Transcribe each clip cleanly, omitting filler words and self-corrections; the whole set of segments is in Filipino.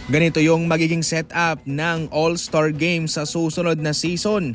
Ganito yung magiging setup ng All-Star Game sa susunod na season.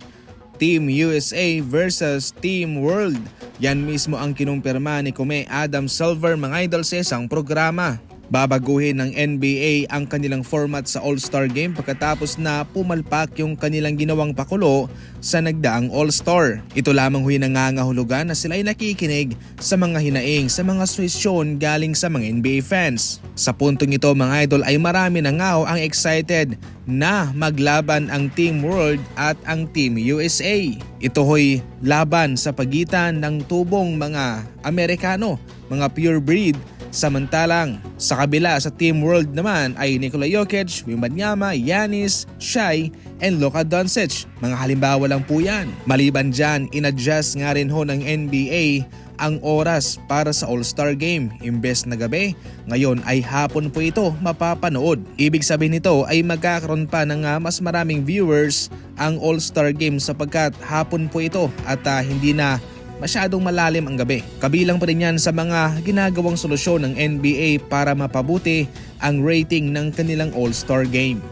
Team USA versus Team World. Yan mismo ang kinumpirma ni Kume Adam Silver mga idol sa isang programa. Babaguhin ng NBA ang kanilang format sa All-Star Game pagkatapos na pumalpak yung kanilang ginawang pakulo sa nagdaang All-Star. Ito lamang huy nangangahulugan na sila ay nakikinig sa mga hinaing sa mga suwesyon galing sa mga NBA fans. Sa puntong ito mga idol ay marami na nga ang excited na maglaban ang Team World at ang Team USA. Ito ho'y laban sa pagitan ng tubong mga Amerikano, mga purebred. Samantalang sa kabila sa Team World naman ay Nikola Jokic, Wembanyama, Giannis, Shai, and Luka Doncic. Mga halimbawa lang po yan. Maliban dyan, inadjust nga rin ho ng NBA ang oras para sa All-Star Game. Imbes na gabi, ngayon ay hapon po ito mapapanood. Ibig sabihin nito ay magkakaroon pa ng mas maraming viewers ang All-Star Game sapagkat hapon po ito at hindi na masyadong malalim ang gabi. Kabilang pa rin yan sa mga ginagawang solusyon ng NBA para mapabuti ang rating ng kanilang All-Star Game.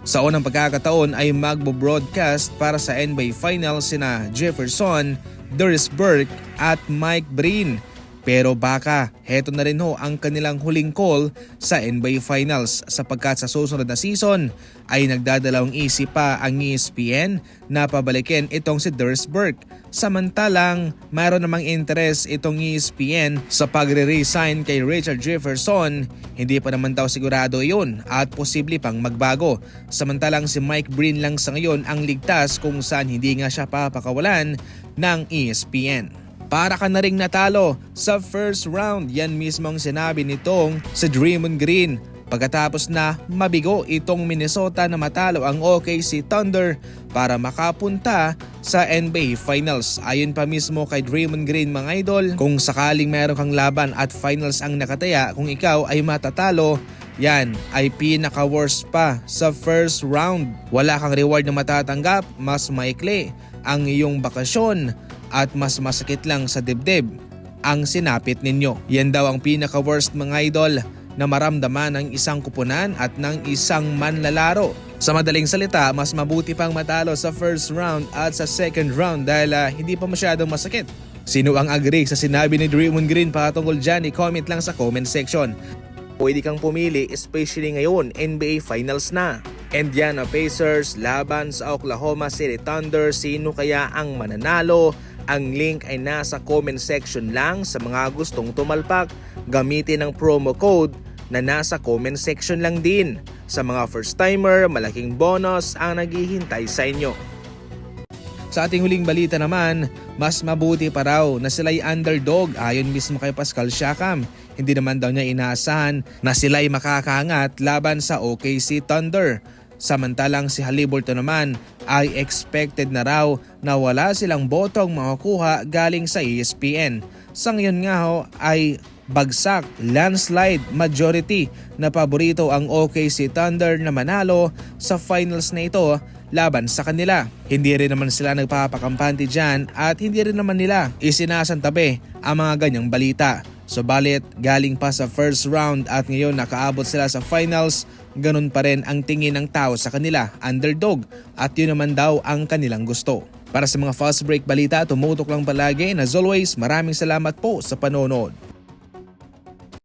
Sa unang pagkakataon ay magbo-broadcast para sa NBA Finals sina Jefferson, Doris Burke at Mike Breen. Pero baka heto na rin ho ang kanilang huling call sa NBA Finals sapagkat sa susunod na season ay nagdadalawang isip pa ang ESPN na pabalikin itong si Doris Burke. Samantalang mayroon namang interest itong ESPN sa pagre-resign kay Richard Jefferson. Hindi pa naman daw sigurado iyon at posible pang magbago. Samantalang si Mike Breen lang sa ngayon ang ligtas kung saan hindi nga siya papakawalan ng ESPN. Para ka na ring natalo sa first round, yan mismo ang sinabi nitong si Draymond Green pagkatapos na mabigo itong Minnesota na matalo ang OKC Thunder para makapunta sa NBA Finals. Ayon pa mismo kay Draymond Green mga idol, kung sakaling meron kang laban at finals ang nakataya, kung ikaw ay matatalo, yan ay pinaka-worst pa sa first round. Wala kang reward na matatanggap, mas maikli ang iyong bakasyon at mas masakit lang sa dibdib ang sinapit ninyo. Yan daw ang pinaka-worst mga idol na maramdaman ng isang kupunan at ng isang manlalaro. Sa madaling salita, mas mabuti pang matalo sa first round at sa second round dahil hindi pa masyadong masakit. Sino ang agree sa sinabi ni Draymond Green patungkol dyan? I-comment lang sa comment section. Pwede kang pumili especially ngayon, NBA Finals na. Indiana Pacers laban sa Oklahoma City Thunder. Sino kaya ang mananalo? Ang link ay nasa comment section lang sa mga gustong tumalpak. Gamitin ang promo code na nasa comment section lang din. Sa mga first timer, malaking bonus ang naghihintay sa inyo. Sa ating huling balita naman, mas mabuti pa raw na sila'y underdog ayon mismo kay Pascal Siakam. Hindi naman daw niya inaasahan na sila'y makakaangat laban sa OKC Thunder. Samantalang si Haliburton naman ay expected na raw na wala silang botong makukuha galing sa ESPN. Sa ngayon nga ay bagsak, landslide majority na paborito ang OKC Thunder na manalo sa finals na ito laban sa kanila. Hindi rin naman sila nagpapakampante dyan at hindi rin naman nila isinasantabi ang mga ganyang balita. Subalit galing pa sa first round at ngayon nakaabot sila sa finals, ganun pa rin ang tingin ng tao sa kanila, underdog, at yun naman daw ang kanilang gusto. Para sa mga fast break balita, tumutok lang palagi and as always, maraming salamat po sa panonood.